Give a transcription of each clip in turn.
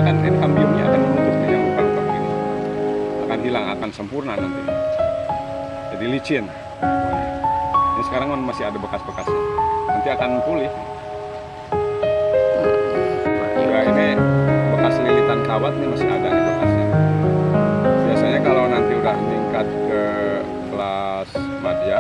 kan kambiumnya akan menutup yang luka-luka begini, akan hilang, akan sempurna nanti, jadi licin. Ini sekarang kan masih ada bekas-bekasnya, nanti akan pulih. Ya ini bekas lilitan kawat nih masih ada nih bekasnya. Biasanya kalau nanti udah meningkat ke kelas madya,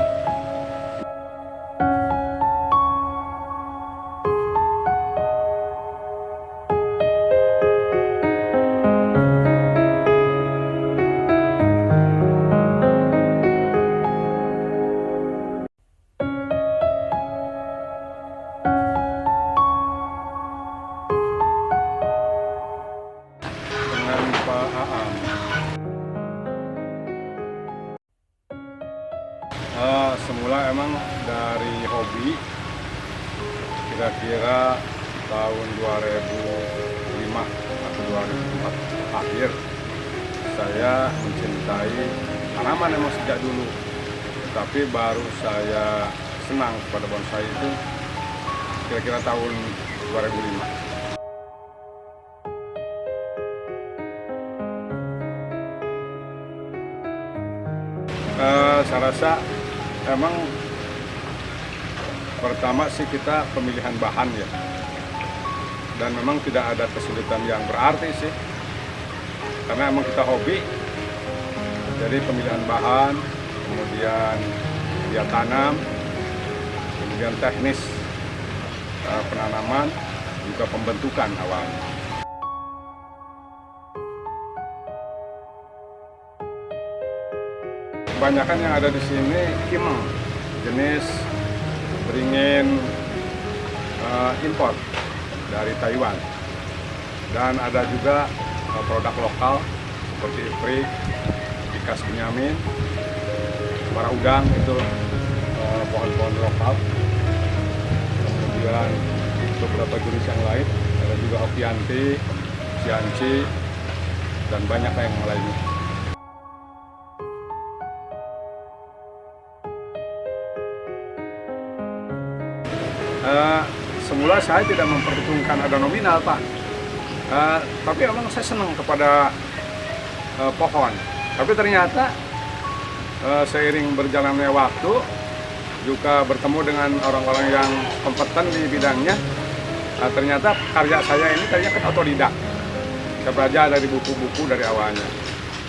dengan Pak Aam. Semula emang dari hobi, kira-kira tahun 2005 atau 2004 akhir saya mencintai tanaman emang sejak dulu. Tapi baru saya senang kepada bonsai itu kira-kira tahun 2005. Saya rasa emang pertama sih kita pemilihan bahan ya, dan memang tidak ada kesulitan yang berarti sih, karena emang kita hobi. Jadi pemilihan bahan, kemudian dia tanam, kemudian teknis penanaman, juga pembentukan awalnya. Kebanyakan yang ada di sini kimeng, jenis beringin impor dari Taiwan, dan ada juga produk lokal seperti iprik, ikas benyamin, para udang itu pohon-pohon lokal, kemudian beberapa jenis yang lain, ada juga okianti, cianci, dan banyak yang lainnya. Semula saya tidak memperhitungkan ada nominal, Pak. Tapi memang saya senang kepada pohon. Tapi ternyata seiring berjalannya waktu, juga bertemu dengan orang-orang yang kompeten di bidangnya, ternyata karya saya ini ternyata otodidak. Saya belajar dari buku-buku dari awalnya.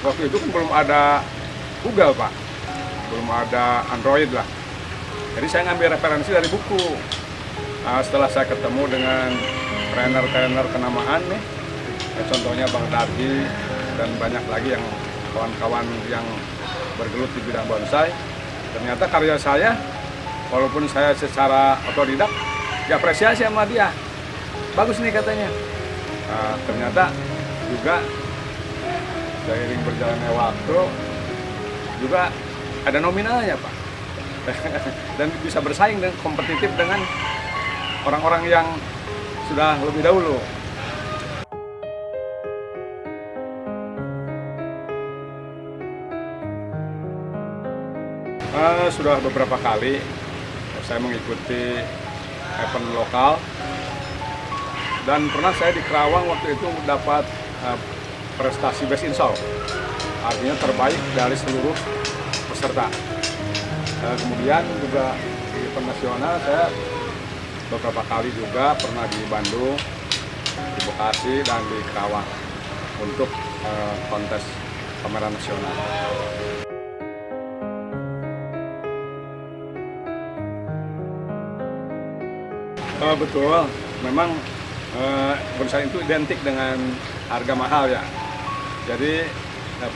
Waktu itu kan belum ada Google, Pak. Belum ada Android lah. Jadi saya ngambil referensi dari buku. Setelah saya ketemu dengan trainer-trainer kenamaan nih, contohnya Bang Dargi dan banyak lagi yang kawan-kawan yang bergelut di bidang bonsai, ternyata karya saya, walaupun saya secara otodidak, diapresiasi sama dia. Bagus nih katanya. Ternyata juga seiring berjalannya waktu, juga ada nominalnya, Pak. Dan bisa bersaing dan kompetitif dengan orang-orang yang sudah lebih dahulu. Sudah beberapa kali saya mengikuti event lokal, dan pernah saya di Kerawang waktu itu dapat prestasi Best in Show, artinya terbaik dari seluruh peserta. Kemudian juga di event nasional saya beberapa kali juga pernah di Bandung, di Bekasi, dan di Kerawang untuk kontes pameran nasional. Betul, memang bonsai itu identik dengan harga mahal ya. Jadi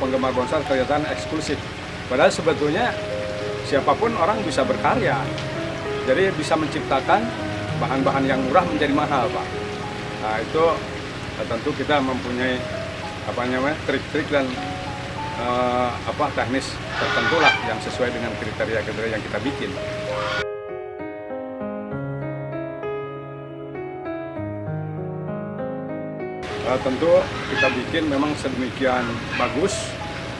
penggemar bonsai kelihatan eksklusif. Padahal sebetulnya siapapun orang bisa berkarya. Jadi bisa menciptakan bahan-bahan yang murah menjadi mahal, Pak. Nah itu tentu kita mempunyai trik-trik dan teknis tertentu lah yang sesuai dengan kriteria-kriteria yang kita bikin. Tentu kita bikin memang sedemikian bagus,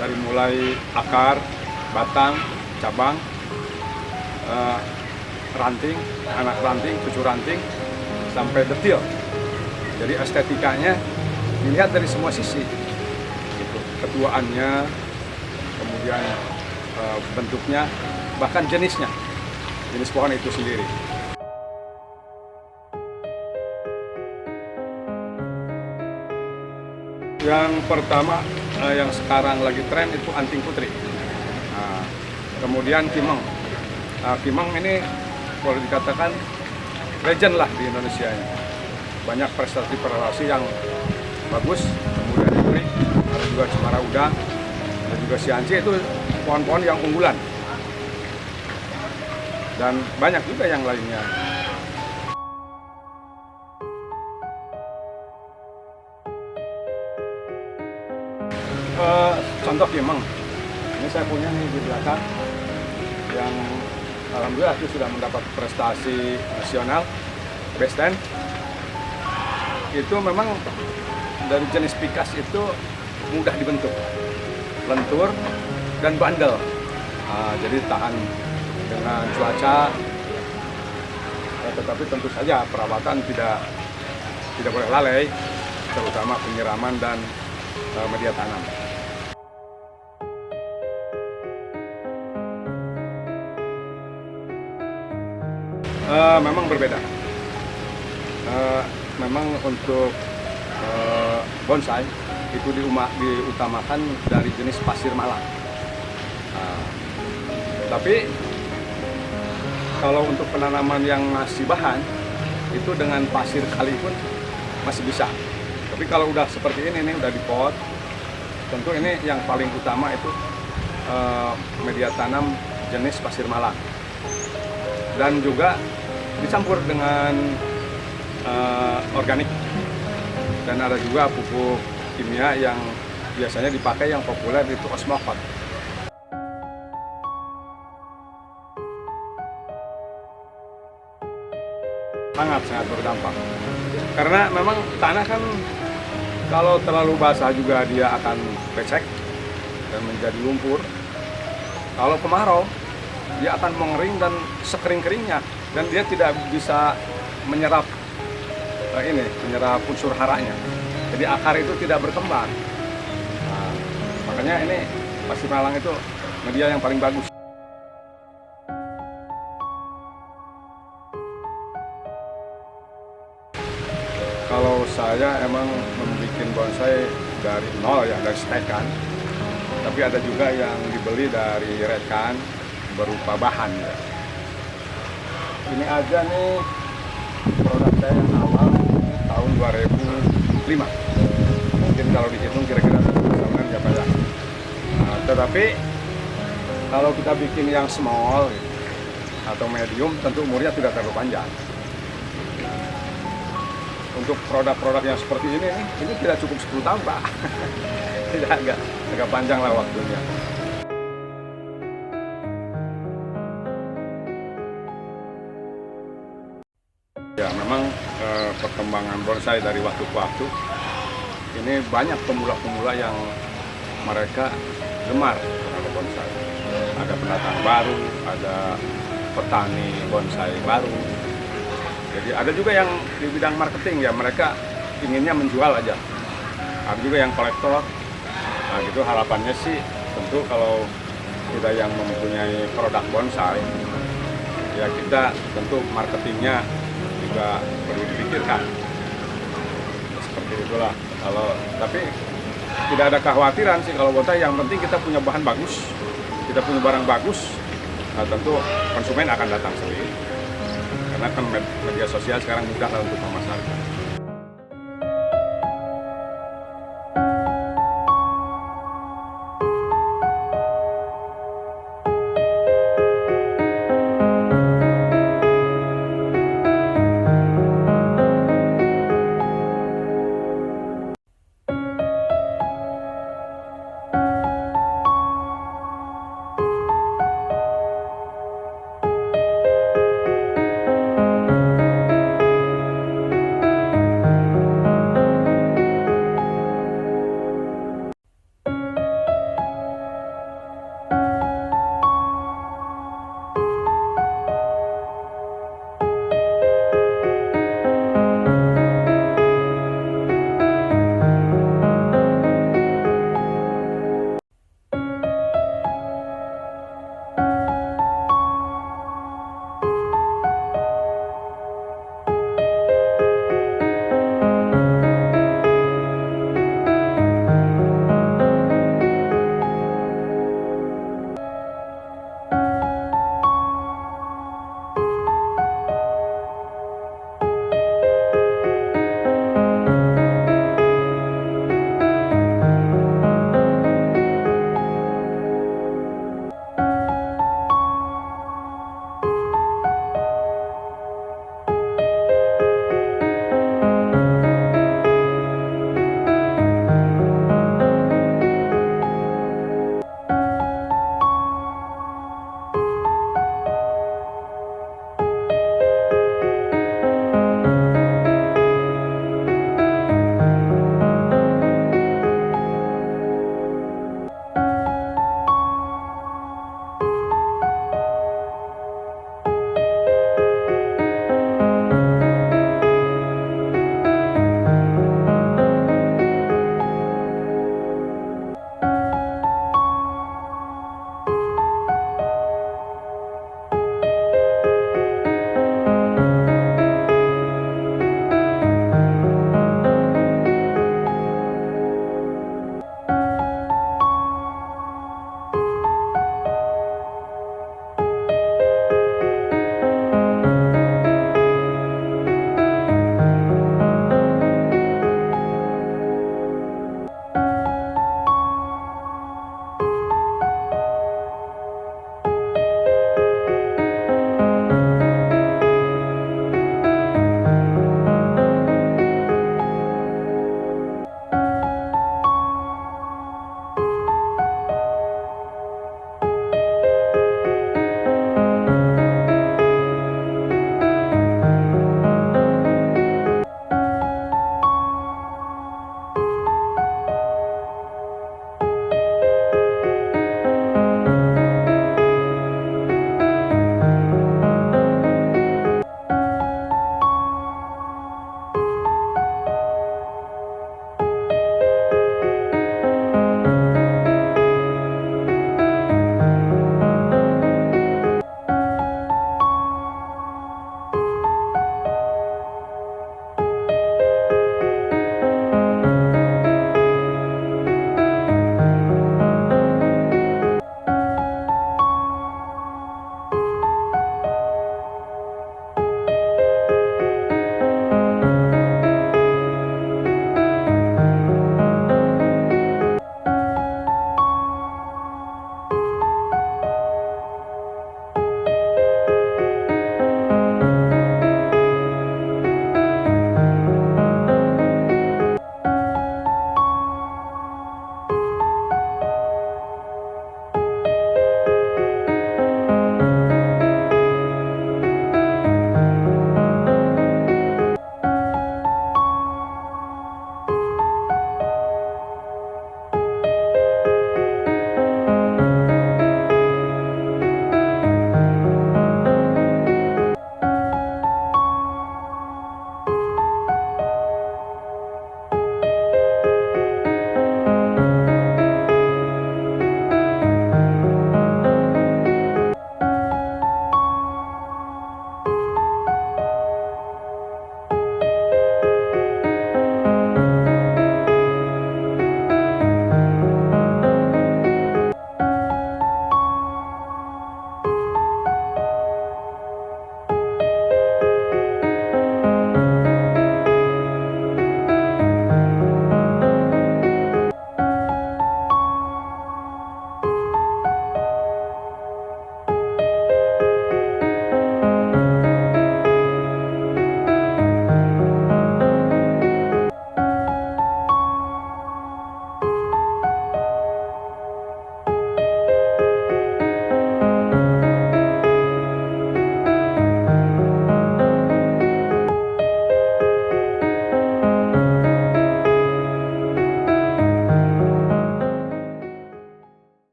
dari mulai akar, batang, cabang, ranting, anak ranting, cucu ranting, sampai detil. Jadi estetikanya dilihat dari semua sisi, gitu. Ketuaannya, kemudian bentuknya, bahkan jenis pohon itu sendiri. Yang pertama yang sekarang lagi tren itu anting putri. Nah, kemudian kimeng. Nah, kimeng ini boleh dikatakan legend lah di Indonesia ini. Banyak prestasi yang bagus. Kemudian Yuri, ada juga Cemara Udang, ada juga Sianci, itu pohon-pohon yang unggulan. Dan banyak juga yang lainnya. Contoh kimeng, ini saya punya nih di belakang yang alhamdulillah itu sudah mendapat prestasi nasional best 10. Itu memang dari jenis pikas itu mudah dibentuk, lentur dan bandel. Jadi tahan dengan cuaca, tetapi tentu saja perawatan tidak boleh lalai, terutama penyiraman dan media tanam. Memang berbeda. Memang untuk bonsai itu diutamakan dari jenis pasir malang. Tapi kalau untuk penanaman yang masih bahan, itu dengan pasir kali pun masih bisa. Tapi kalau udah seperti ini udah di pot, tentu ini yang paling utama itu media tanam jenis pasir malang. Dan juga dicampur dengan organik. Dan ada juga pupuk kimia yang biasanya dipakai, yang populer itu Osmocote. Sangat berdampak. Karena memang tanah kan kalau terlalu basah juga dia akan becek dan menjadi lumpur. Kalau kemarau dia akan mengering dan sekering-keringnya, dan dia tidak bisa menyerap unsur haranya. Jadi akar itu tidak berkembang. Nah, makanya ini pasir malang itu media yang paling bagus. Kalau saya emang membuat bonsai dari nol ya, dari stekan. Tapi ada juga yang dibeli dari rekan berupa bahan ya. Ini aja nih produk saya yang awal tahun 2005. Mungkin kalau dihitung kira-kira tahunan ya Pak ya. Nah, tetapi kalau kita bikin yang small atau medium, tentu umurnya tidak terlalu panjang. Untuk produk-produk yang seperti ini tidak cukup 10 tahun Pak. Tidak, agak panjang lah waktunya. Ya memang perkembangan bonsai dari waktu ke waktu, ini banyak pemula-pemula yang mereka gemar terhadap bonsai. Ada pendatang baru, ada petani bonsai baru. Jadi ada juga yang di bidang marketing ya, mereka inginnya menjual aja. Ada juga yang kolektor. Nah gitu harapannya sih tentu kalau kita yang mempunyai produk bonsai, ya kita tentu marketingnya juga perlu dipikirkan. Seperti itulah. Tapi tidak ada kekhawatiran sih kalau bonsai, yang penting kita punya bahan bagus, kita punya barang bagus, nah tentu konsumen akan datang sendiri. Karena kan media sosial sekarang mudah lah untuk memasarkan.